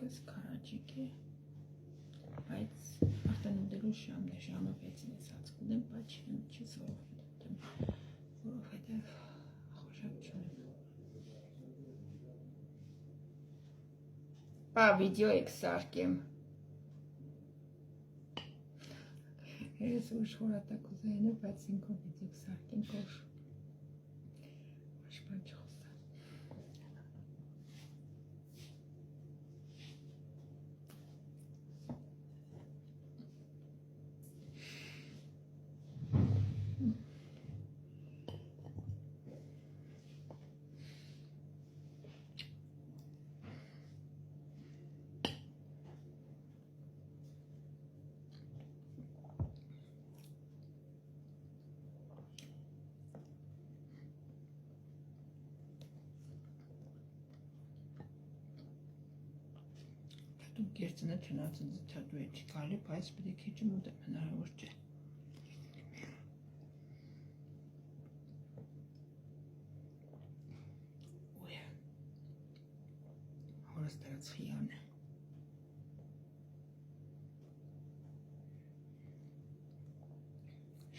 Պես քարաճիկ է, բայց արդեն ուտելու ժամն է, ժամը 6-ին է սած կունեմ, բայց չի սովորել ուտեմ, որովհետև խոշակ չունեմ։ Բա վիդեո եք սարքեմ։ Ես ուշ խորատակ ուզային է, բայց ինքով վիդեո սարքեմ կոշ։ Ոչ բան չխոսա։ Դու կերծնը չնացն ձթատու է չի կալի, բայց պետք է քիչը մոտեմ հնարավոր չէ։ Ոյ, հորս դրած խիան է։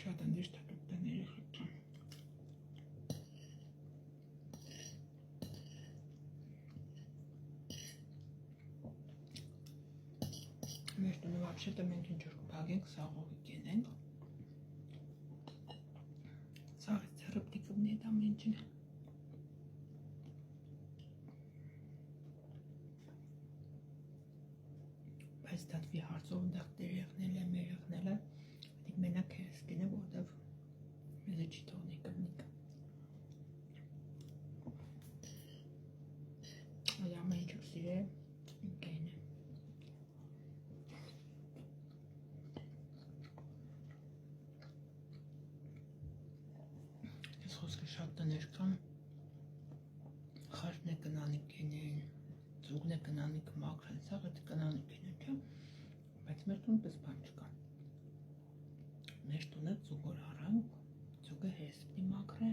Շատ ընդիշտ հատուկտաների խիթան։ Մեր տունը վապշետը մենք ինչ-որ կպագենք, սաղողի կենենք։ Սաղից ծրպտիկվնի էտ ամենջին։ Բայց դատվի հարցով դաղ դեր եղնել է, մեր եղնել է, դիք մենակ հերս կենը, որտև մեզը չի թողնի կվնիկ։ Այդ ամեն ինչը սիր է, ինքեն է։ Խոսքը շատ տներ կան, խաշն է կնանիք են, ձուգն է կնանիք մաքր են, սաղ էտ կնանիք են, չէ, բայց մեր տուն պես բան չկան։ Մեր տունը ձուգոր առանք, ձուգը հերս պտի մաքր է,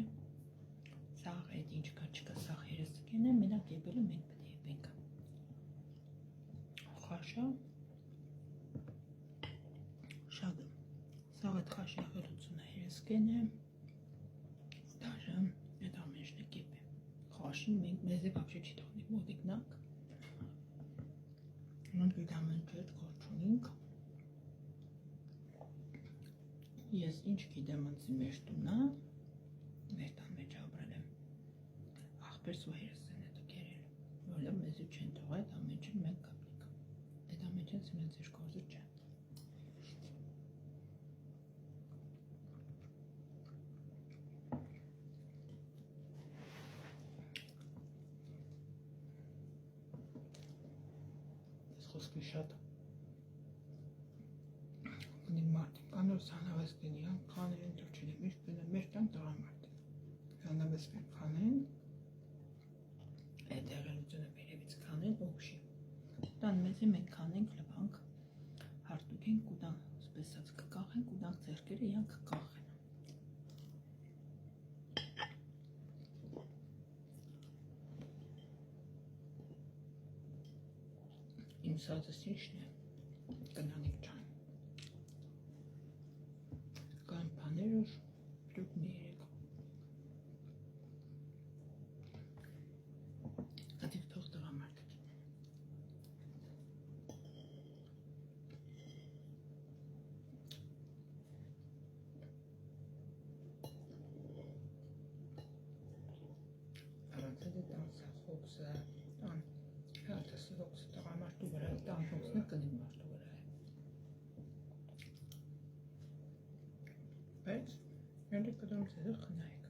սաղ էտ ինչ կա չկա, սաղ հերս կեն է, մենակ եբելը մենք պտի եբենք։ Խաշը, շագը, սաղ էտ խաշի աղելությունը հերս կեն է, դաժը էտ ամենջն է կեպ է։ Խաշին մենք մեզ է բապշե չի թողնիք մոտիկնակ։ Մենք էտ ամեն չետ խորչունինք։ Ես ինչ գիտեմ ընցի մեր տունա, մեր տան մեջ ապրել եմ, աղբերս ու հերս են էտ կերել, որը մեզի չեն թող այդ ամենջին մենք կապնիք, էտ ամենջին սիմենց իր կորզը չէ։ Ես խոսքի շատ մարդիկ կանոր սանավես կեն իրանք խաներ են տոր չնեմ, միշտ բնը մեր տան տղա մարդիկ սանավես կեն խանեն, այդ եղելությունը վերևից խանեն օգշի, տան մեզի մենք խանենք լվանք, հարտուկ ենք ուտան սպեսած կկաղենք, ուտանք ձերկերը իրանք կկաղեն։ Իմ սածս ինչն է, կնանիք չան։ Կան պաներուր, դուք մի երեք։ Ատիվ թող տղա մարդը կին։ Արանցել է տանսա խոքսը, տան, հատասը հոքսը տղա մարդու վրա, տան հոքսն է կնիմ մարդու վրա է։ Բայց, յանդի կդամ ձեզը խնայեք։